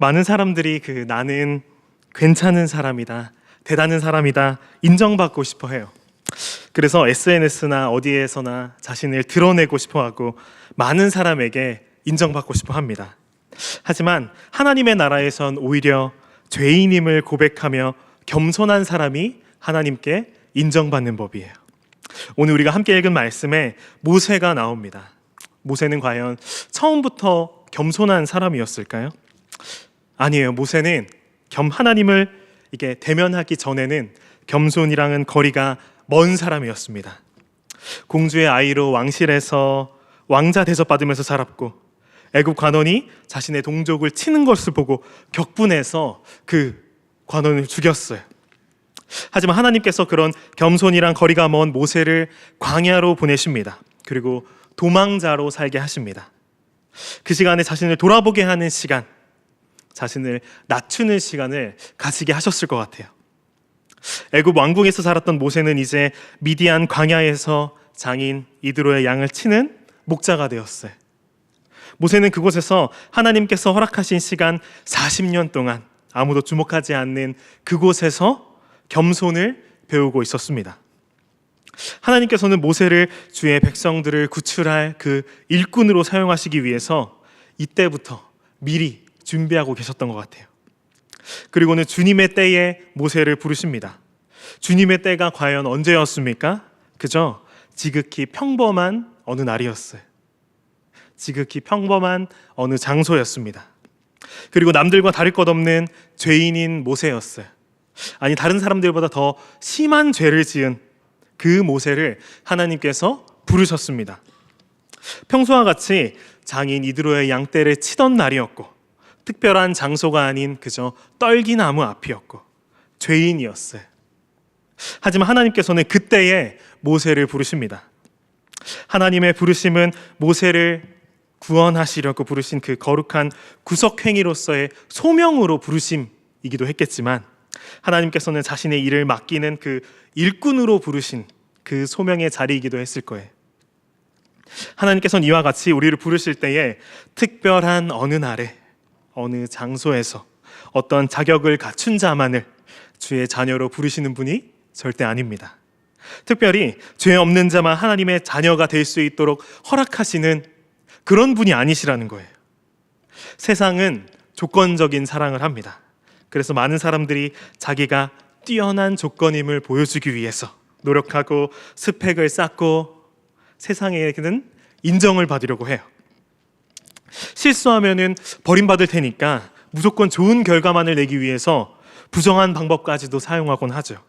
많은 사람들이 나는 괜찮은 사람이다, 대단한 사람이다 인정받고 싶어 해요. 그래서 SNS나 어디에서나 자신을 드러내고 싶어 하고 많은 사람에게 인정받고 싶어 합니다. 하지만 하나님의 나라에선 오히려 죄인임을 고백하며 겸손한 사람이 하나님께 인정받는 법이에요. 오늘 우리가 함께 읽은 말씀에 모세가 나옵니다. 모세는 과연 처음부터 겸손한 사람이었을까요? 아니에요. 모세는 하나님을 대면하기 전에는 겸손이랑은 거리가 먼 사람이었습니다. 공주의 아이로 왕실에서 왕자 대접받으면서 자랐고, 애굽 관원이 자신의 동족을 치는 것을 보고 격분해서 그 관원을 죽였어요. 하지만 하나님께서 그런 겸손이랑 거리가 먼 모세를 광야로 보내십니다. 그리고 도망자로 살게 하십니다. 그 시간에 자신을 돌아보게 하는 시간, 자신을 낮추는 시간을 가지게 하셨을 것 같아요. 애굽 왕궁에서 살았던 모세는 이제 미디안 광야에서 장인 이드로의 양을 치는 목자가 되었어요. 모세는 그곳에서 하나님께서 허락하신 시간 40년 동안 아무도 주목하지 않는 그곳에서 겸손을 배우고 있었습니다. 하나님께서는 모세를 주의 백성들을 구출할 그 일꾼으로 사용하시기 위해서 이때부터 미리 준비하고 계셨던 것 같아요. 그리고는 주님의 때에 모세를 부르십니다. 주님의 때가 과연 언제였습니까? 그저 지극히 평범한 어느 날이었어요. 지극히 평범한 어느 장소였습니다. 그리고 남들과 다를 것 없는 죄인인 모세였어요. 아니, 다른 사람들보다 더 심한 죄를 지은 그 모세를 하나님께서 부르셨습니다. 평소와 같이 장인 이드로의 양떼를 치던 날이었고, 특별한 장소가 아닌 그저 떨기나무 앞이었고 죄인이었어요. 하지만 하나님께서는 그때에 모세를 부르십니다. 하나님의 부르심은 모세를 구원하시려고 부르신 그 거룩한 구속행위로서의 소명으로 부르심이기도 했겠지만, 하나님께서는 자신의 일을 맡기는 그 일꾼으로 부르신 그 소명의 자리이기도 했을 거예요. 하나님께서는 이와 같이 우리를 부르실 때에 특별한 어느 날에 어느 장소에서 어떤 자격을 갖춘 자만을 주의 자녀로 부르시는 분이 절대 아닙니다. 특별히 죄 없는 자만 하나님의 자녀가 될 수 있도록 허락하시는 그런 분이 아니시라는 거예요. 세상은 조건적인 사랑을 합니다. 그래서 많은 사람들이 자기가 뛰어난 조건임을 보여주기 위해서 노력하고 스펙을 쌓고 세상에게는 인정을 받으려고 해요. 실수하면은 버림받을 테니까 무조건 좋은 결과만을 내기 위해서 부정한 방법까지도 사용하곤 하죠.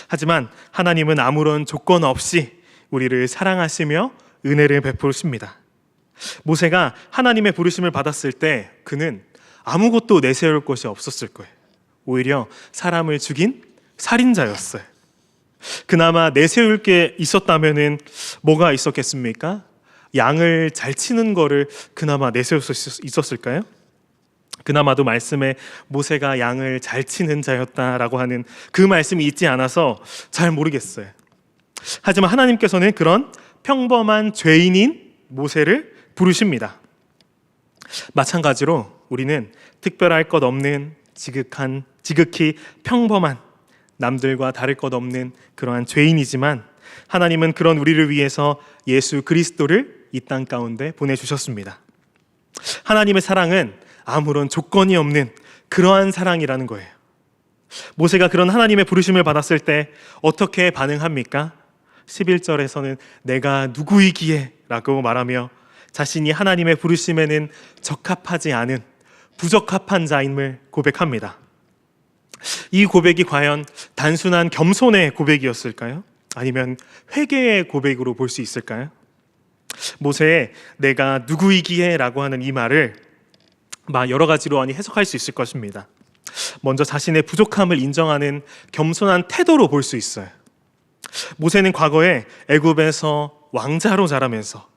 하지만 하나님은 아무런 조건 없이 우리를 사랑하시며 은혜를 베푸십니다. 모세가 하나님의 부르심을 받았을 때 그는 아무것도 내세울 것이 없었을 거예요. 오히려 사람을 죽인 살인자였어요. 그나마 내세울 게 있었다면은 뭐가 있었겠습니까? 양을 잘 치는 거를 그나마 내세울 수 있었을까요? 그나마도 말씀에 모세가 양을 잘 치는 자였다라고 하는 그 말씀이 있지 않아서 잘 모르겠어요. 하지만 하나님께서는 그런 평범한 죄인인 모세를 부르십니다. 마찬가지로 우리는 특별할 것 없는 지극히 평범한 남들과 다를 것 없는 그러한 죄인이지만, 하나님은 그런 우리를 위해서 예수 그리스도를 이 땅 가운데 보내주셨습니다. 하나님의 사랑은 아무런 조건이 없는 그러한 사랑이라는 거예요. 모세가 그런 하나님의 부르심을 받았을 때 어떻게 반응합니까? 11절에서는 내가 누구이기에 라고 말하며 자신이 하나님의 부르심에는 적합하지 않은 부적합한 자임을 고백합니다. 이 고백이 과연 단순한 겸손의 고백이었을까요? 아니면 회개의 고백으로 볼 수 있을까요? 모세의 내가 누구이기에 라고 하는 이 말을 여러 가지로 해석할 수 있을 것입니다. 먼저 자신의 부족함을 인정하는 겸손한 태도로 볼 수 있어요. 모세는 과거에 애굽에서 왕자로 자라면서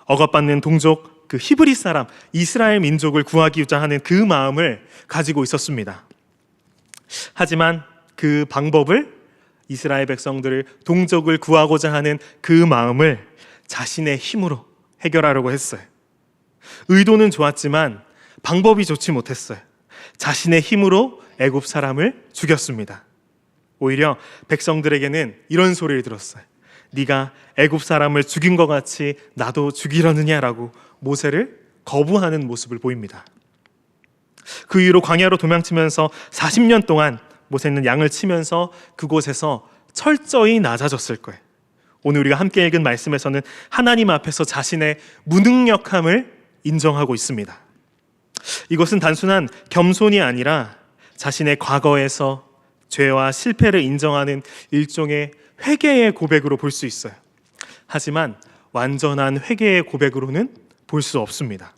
억압받는 동족 그 히브리 사람 이스라엘 민족을 구하기자 하는 그 마음을 가지고 있었습니다. 하지만 그 방법을, 이스라엘 백성들을 동족을 구하고자 하는 그 마음을 자신의 힘으로 해결하려고 했어요. 의도는 좋았지만 방법이 좋지 못했어요. 자신의 힘으로 애굽 사람을 죽였습니다. 오히려 백성들에게는 이런 소리를 들었어요. 네가 애굽 사람을 죽인 것 같이 나도 죽이려느냐라고 모세를 거부하는 모습을 보입니다. 그 이후로 광야로 도망치면서 40년 동안 모세는 양을 치면서 그곳에서 철저히 낮아졌을 거예요. 오늘 우리가 함께 읽은 말씀에서는 하나님 앞에서 자신의 무능력함을 인정하고 있습니다. 이것은 단순한 겸손이 아니라 자신의 과거에서 죄와 실패를 인정하는 일종의 회개의 고백으로 볼 수 있어요. 하지만 완전한 회개의 고백으로는 볼 수 없습니다.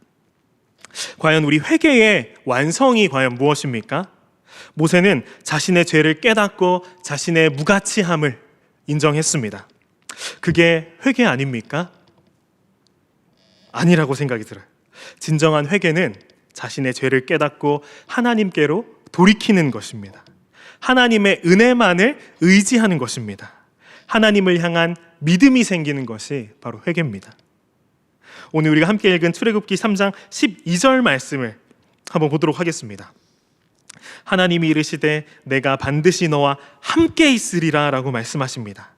과연 우리 회개의 완성이 과연 무엇입니까? 모세는 자신의 죄를 깨닫고 자신의 무가치함을 인정했습니다. 그게 회개 아닙니까? 아니라고 생각이 들어요. 진정한 회개는 자신의 죄를 깨닫고 하나님께로 돌이키는 것입니다. 하나님의 은혜만을 의지하는 것입니다. 하나님을 향한 믿음이 생기는 것이 바로 회개입니다. 오늘 우리가 함께 읽은 출애굽기 3장 12절 말씀을 한번 보도록 하겠습니다. 하나님이 이르시되 내가 반드시 너와 함께 있으리라 라고 말씀하십니다.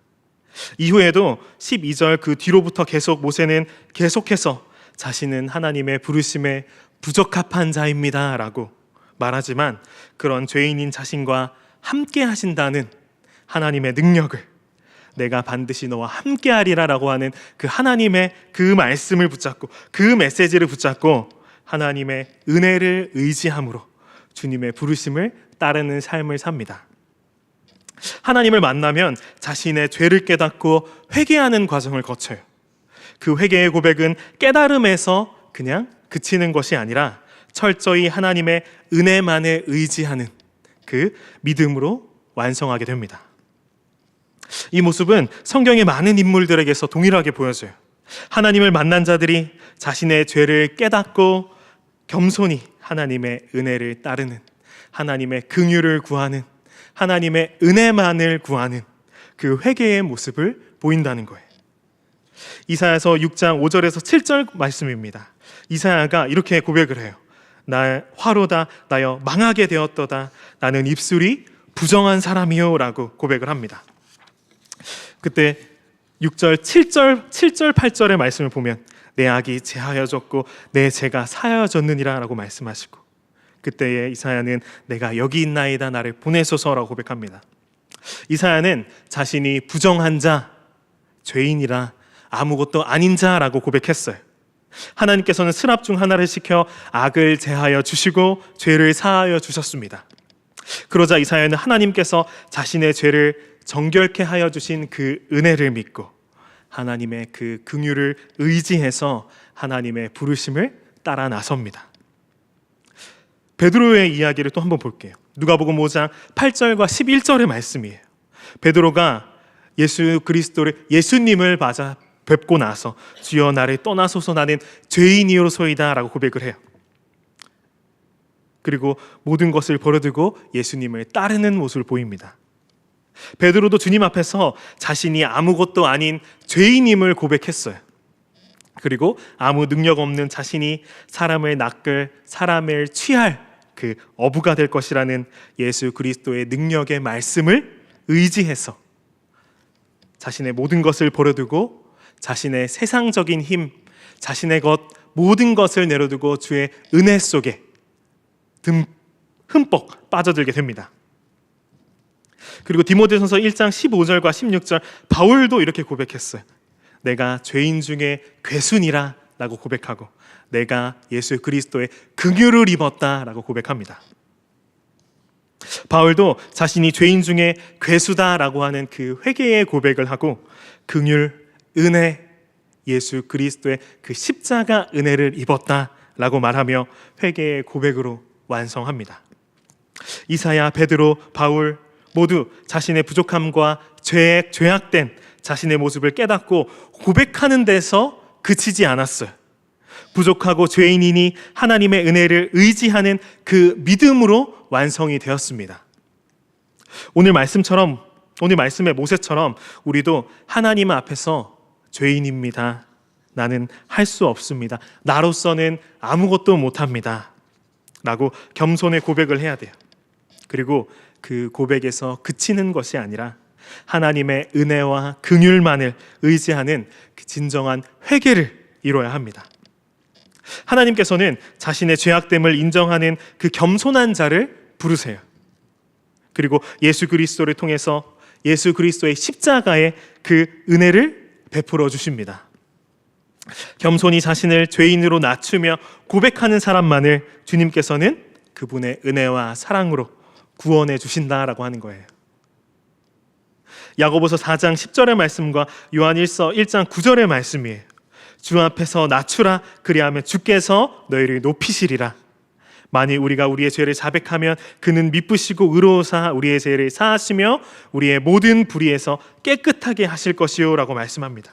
이후에도 12절 그 뒤로부터 계속 모세는 계속해서 자신은 하나님의 부르심에 부적합한 자입니다 라고 말하지만 그런 죄인인 자신과 함께 하신다는 하나님의 능력을, 내가 반드시 너와 함께 하리라 라고 하는 그 하나님의 그 말씀을 붙잡고 그 메시지를 붙잡고 하나님의 은혜를 의지함으로 주님의 부르심을 따르는 삶을 삽니다. 하나님을 만나면 자신의 죄를 깨닫고 회개하는 과정을 거쳐요. 그 회개의 고백은 깨달음에서 그냥 그치는 것이 아니라 철저히 하나님의 은혜만을 의지하는 그 믿음으로 완성하게 됩니다. 이 모습은 성경의 많은 인물들에게서 동일하게 보여져요. 하나님을 만난 자들이 자신의 죄를 깨닫고 겸손히 하나님의 은혜를 따르는, 하나님의 긍휼을 구하는, 하나님의 은혜만을 구하는 그 회개의 모습을 보인다는 거예요. 이사야서 6장 5절에서 7절 말씀입니다. 이사야가 이렇게 고백을 해요. 나 화로다 나여 망하게 되었도다 나는 입술이 부정한 사람이요 라고 고백을 합니다. 그때 6절, 7절, 8절의 말씀을 보면 내 악이 제하여졌고 내 죄가 사하여졌느니라 라고 말씀하시고, 그때의 이사야는 내가 여기 있나이다 나를 보내소서라고 고백합니다. 이사야는 자신이 부정한 자, 죄인이라 아무것도 아닌 자라고 고백했어요. 하나님께서는 스랍 중 하나를 시켜 악을 제하여 주시고 죄를 사하여 주셨습니다. 그러자 이사야는 하나님께서 자신의 죄를 정결케 하여 주신 그 은혜를 믿고 하나님의 그 긍휼을 의지해서 하나님의 부르심을 따라 나섭니다. 베드로의 이야기를 또 한번 볼게요. 누가복음 5장 8절과 11절의 말씀이에요. 베드로가 예수 그리스도를, 예수님을 맞아 뵙고 나서 주여 나를 떠나소서 나는 죄인이로소이다 라고 고백을 해요. 그리고 모든 것을 버려두고 예수님을 따르는 모습을 보입니다. 베드로도 주님 앞에서 자신이 아무것도 아닌 죄인임을 고백했어요. 그리고 아무 능력 없는 자신이 사람을 낚을, 사람을 취할 그 어부가 될 것이라는 예수 그리스도의 능력의 말씀을 의지해서 자신의 모든 것을 버려두고 자신의 세상적인 힘, 자신의 것 모든 것을 내려두고 주의 은혜 속에 흠뻑 빠져들게 됩니다. 그리고 디모데전서 1장 15절과 16절 바울도 이렇게 고백했어요. 내가 죄인 중에 괴순이라 라고 고백하고 내가 예수 그리스도의 긍휼을 입었다 라고 고백합니다. 바울도 자신이 죄인 중에 괴수다라고 하는 그 회개의 고백을 하고 긍휼, 은혜, 예수 그리스도의 그 십자가 은혜를 입었다라고 말하며 회개의 고백으로 완성합니다. 이사야, 베드로, 바울 모두 자신의 부족함과 죄악된 자신의 모습을 깨닫고 고백하는 데서 그치지 않았어요. 부족하고 죄인이니 하나님의 은혜를 의지하는 그 믿음으로 완성이 되었습니다. 오늘 말씀의 모세처럼 우리도 하나님 앞에서 죄인입니다. 나는 할 수 없습니다. 나로서는 아무것도 못합니다. 라고 겸손의 고백을 해야 돼요. 그리고 그 고백에서 그치는 것이 아니라 하나님의 은혜와 긍휼만을 의지하는 그 진정한 회개를 이뤄야 합니다. 하나님께서는 자신의 죄악됨을 인정하는 그 겸손한 자를 부르세요. 그리고 예수 그리스도를 통해서 예수 그리스도의 십자가의 그 은혜를 베풀어 주십니다. 겸손히 자신을 죄인으로 낮추며 고백하는 사람만을 주님께서는 그분의 은혜와 사랑으로 구원해 주신다라고 하는 거예요. 야고보서 4장 10절의 말씀과 요한일서 1장 9절의 말씀이에요. 주 앞에서 낮추라, 그리하면 주께서 너희를 높이시리라. 만일 우리가 우리의 죄를 자백하면 그는 미쁘시고 의로우사 우리의 죄를 사하시며 우리의 모든 불의에서 깨끗하게 하실 것이요 라고 말씀합니다.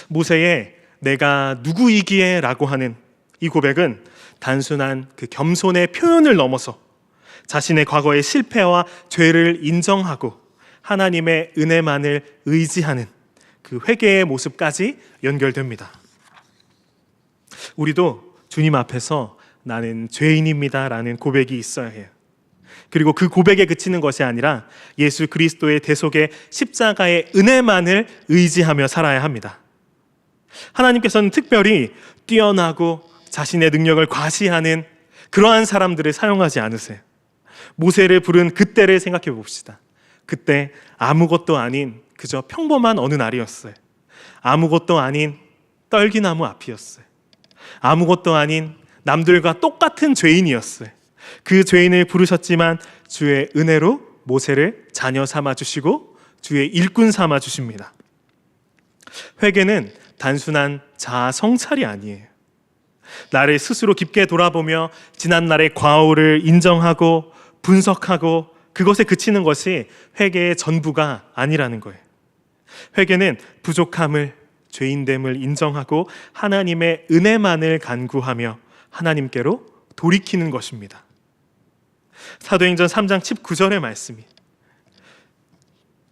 모세의 내가 누구이기에 라고 하는 이 고백은 단순한 그 겸손의 표현을 넘어서 자신의 과거의 실패와 죄를 인정하고 하나님의 은혜만을 의지하는 그 회개의 모습까지 연결됩니다. 우리도 주님 앞에서 나는 죄인입니다 라는 고백이 있어야 해요. 그리고 그 고백에 그치는 것이 아니라 예수 그리스도의 대속의 십자가의 은혜만을 의지하며 살아야 합니다. 하나님께서는 특별히 뛰어나고 자신의 능력을 과시하는 그러한 사람들을 사용하지 않으세요. 모세를 부른 그때를 생각해 봅시다. 그때 아무것도 아닌 그저 평범한 어느 날이었어요. 아무것도 아닌 떨기나무 앞이었어요. 아무것도 아닌 남들과 똑같은 죄인이었어요. 그 죄인을 부르셨지만 주의 은혜로 모세를 자녀 삼아 주시고 주의 일꾼 삼아 주십니다. 회개는 단순한 자아 성찰이 아니에요. 나를 스스로 깊게 돌아보며 지난 날의 과오를 인정하고 분석하고 그것에 그치는 것이 회개의 전부가 아니라는 거예요. 회개는 부족함을, 죄인됨을 인정하고 하나님의 은혜만을 간구하며 하나님께로 돌이키는 것입니다. 사도행전 3장 19절의 말씀이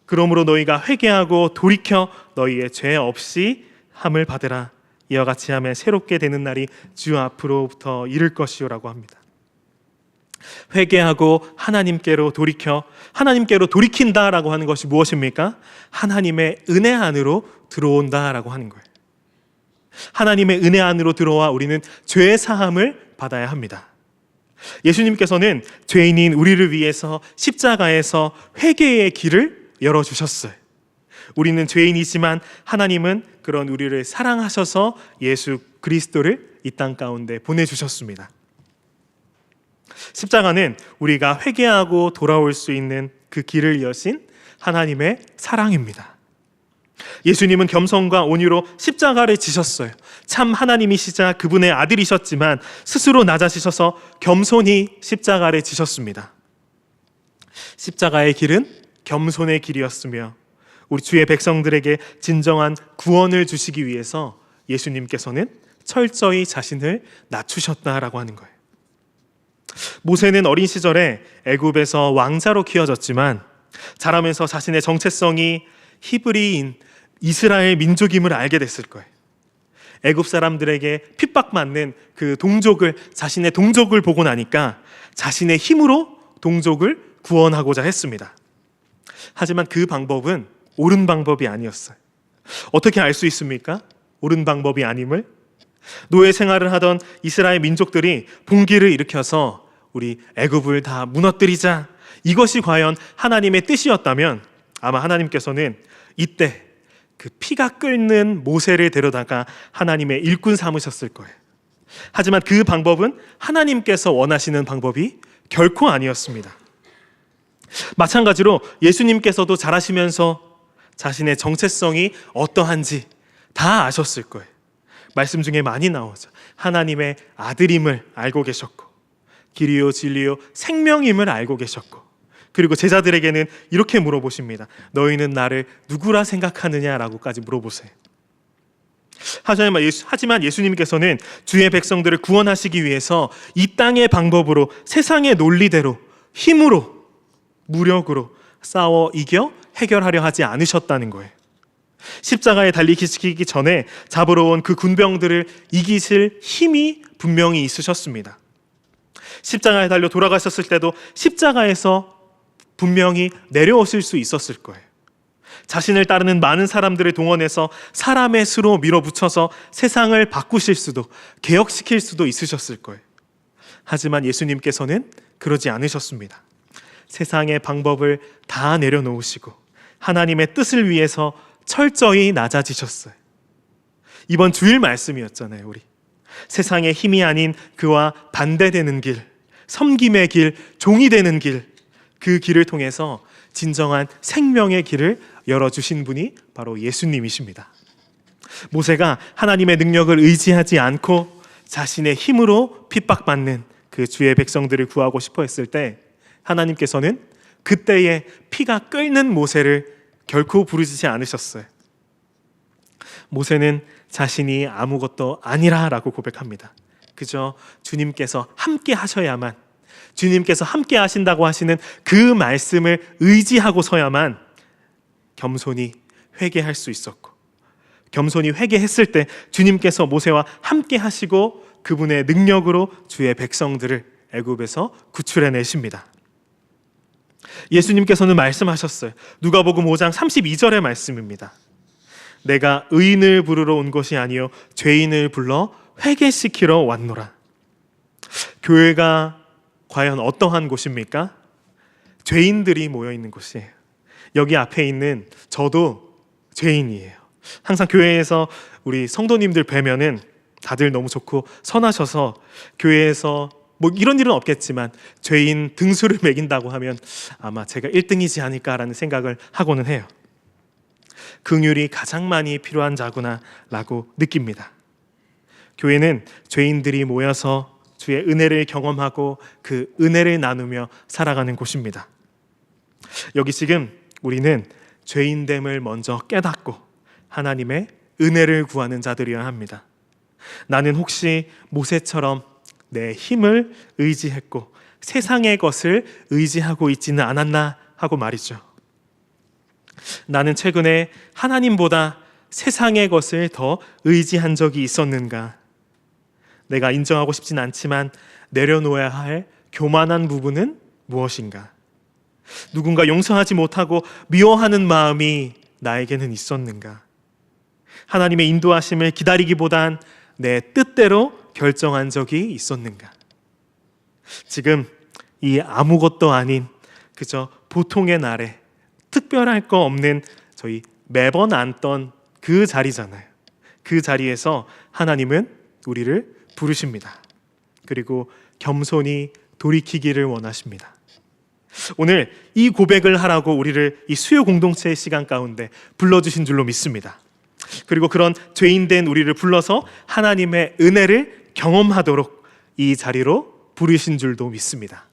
그러므로 너희가 회개하고 돌이켜 너희의 죄 없이 함을 받으라. 이와 같이 하면 새롭게 되는 날이 주 앞으로부터 이를 것이요라고 합니다. 회개하고 하나님께로 돌이켜 하나님께로 돌이킨다라고 하는 것이 무엇입니까? 하나님의 은혜 안으로 들어온다라고 하는 거예요. 하나님의 은혜 안으로 들어와 우리는 죄 사함을 받아야 합니다. 예수님께서는 죄인인 우리를 위해서 십자가에서 회개의 길을 열어주셨어요. 우리는 죄인이지만 하나님은 그런 우리를 사랑하셔서 예수 그리스도를 이 땅 가운데 보내주셨습니다. 십자가는 우리가 회개하고 돌아올 수 있는 그 길을 여신 하나님의 사랑입니다. 예수님은 겸손과 온유로 십자가를 지셨어요. 참 하나님이시자 그분의 아들이셨지만 스스로 낮아지셔서 겸손히 십자가를 지셨습니다. 십자가의 길은 겸손의 길이었으며 우리 주의 백성들에게 진정한 구원을 주시기 위해서 예수님께서는 철저히 자신을 낮추셨다라고 하는 거예요. 모세는 어린 시절에 애굽에서 왕자로 키워졌지만 자라면서 자신의 정체성이 히브리인 이스라엘 민족임을 알게 됐을 거예요. 애굽 사람들에게 핍박받는 그 동족을 자신의 동족을 보고 나니까 자신의 힘으로 동족을 구원하고자 했습니다. 하지만 그 방법은 옳은 방법이 아니었어요. 어떻게 알 수 있습니까? 옳은 방법이 아님을? 노예 생활을 하던 이스라엘 민족들이 봉기를 일으켜서 우리 애굽을 다 무너뜨리자, 이것이 과연 하나님의 뜻이었다면 아마 하나님께서는 이때 그 피가 끓는 모세를 데려다가 하나님의 일꾼 삼으셨을 거예요. 하지만 그 방법은 하나님께서 원하시는 방법이 결코 아니었습니다. 마찬가지로 예수님께서도 잘하시면서 자신의 정체성이 어떠한지 다 아셨을 거예요. 말씀 중에 많이 나오죠. 하나님의 아들임을 알고 계셨고 길이요 진리요 생명임을 알고 계셨고 그리고 제자들에게는 이렇게 물어보십니다. 너희는 나를 누구라 생각하느냐라고까지 물어보세요. 하지만 예수님께서는 주의 백성들을 구원하시기 위해서 이 땅의 방법으로 세상의 논리대로 힘으로 무력으로 싸워 이겨 해결하려 하지 않으셨다는 거예요. 십자가에 달리시기 전에 잡으러 온 그 군병들을 이기실 힘이 분명히 있으셨습니다. 십자가에 달려 돌아가셨을 때도 십자가에서 분명히 내려오실 수 있었을 거예요. 자신을 따르는 많은 사람들을 동원해서 사람의 수로 밀어붙여서 세상을 바꾸실 수도, 개혁시킬 수도 있으셨을 거예요. 하지만 예수님께서는 그러지 않으셨습니다. 세상의 방법을 다 내려놓으시고 하나님의 뜻을 위해서 철저히 낮아지셨어요. 이번 주일 말씀이었잖아요. 우리 세상의 힘이 아닌 그와 반대되는 길, 섬김의 길, 종이 되는 길, 그 길을 통해서 진정한 생명의 길을 열어주신 분이 바로 예수님이십니다. 모세가 하나님의 능력을 의지하지 않고 자신의 힘으로 핍박받는 그 주의 백성들을 구하고 싶어 했을 때 하나님께서는 그때의 피가 끓는 모세를 결코 부르시지 않으셨어요. 모세는 자신이 아무것도 아니라라고 고백합니다. 그저 주님께서 함께 하셔야만, 주님께서 함께 하신다고 하시는 그 말씀을 의지하고 서야만 겸손히 회개할 수 있었고, 겸손히 회개했을 때 주님께서 모세와 함께 하시고 그분의 능력으로 주의 백성들을 애굽에서 구출해내십니다. 예수님께서는 말씀하셨어요. 누가복음 5장 32절의 말씀입니다. 내가 의인을 부르러 온 것이 아니요 죄인을 불러 회개시키러 왔노라. 교회가 과연 어떠한 곳입니까? 죄인들이 모여 있는 곳이에요. 여기 앞에 있는 저도 죄인이에요. 항상 교회에서 우리 성도님들 뵈면은 다들 너무 좋고 선하셔서 교회에서 뭐 이런 일은 없겠지만 죄인 등수를 매긴다고 하면 아마 제가 1등이지 않을까라는 생각을 하고는 해요. 긍휼이 가장 많이 필요한 자구나 라고 느낍니다. 교회는 죄인들이 모여서 주의 은혜를 경험하고 그 은혜를 나누며 살아가는 곳입니다. 여기 지금 우리는 죄인됨을 먼저 깨닫고 하나님의 은혜를 구하는 자들이어야 합니다. 나는 혹시 모세처럼 내 힘을 의지했고 세상의 것을 의지하고 있지는 않았나 하고 말이죠. 나는 최근에 하나님보다 세상의 것을 더 의지한 적이 있었는가? 내가 인정하고 싶진 않지만 내려놓아야 할 교만한 부분은 무엇인가? 누군가 용서하지 못하고 미워하는 마음이 나에게는 있었는가? 하나님의 인도하심을 기다리기보단 내 뜻대로 결정한 적이 있었는가? 지금 이 아무것도 아닌 그저 보통의 날에 특별할 거 없는 저희 매번 앉던 그 자리잖아요. 그 자리에서 하나님은 우리를 부르십니다. 그리고 겸손히 돌이키기를 원하십니다. 오늘 이 고백을 하라고 우리를 이 수요 공동체의 시간 가운데 불러주신 줄로 믿습니다. 그리고 그런 죄인된 우리를 불러서 하나님의 은혜를 경험하도록 이 자리로 부르신 줄도 믿습니다.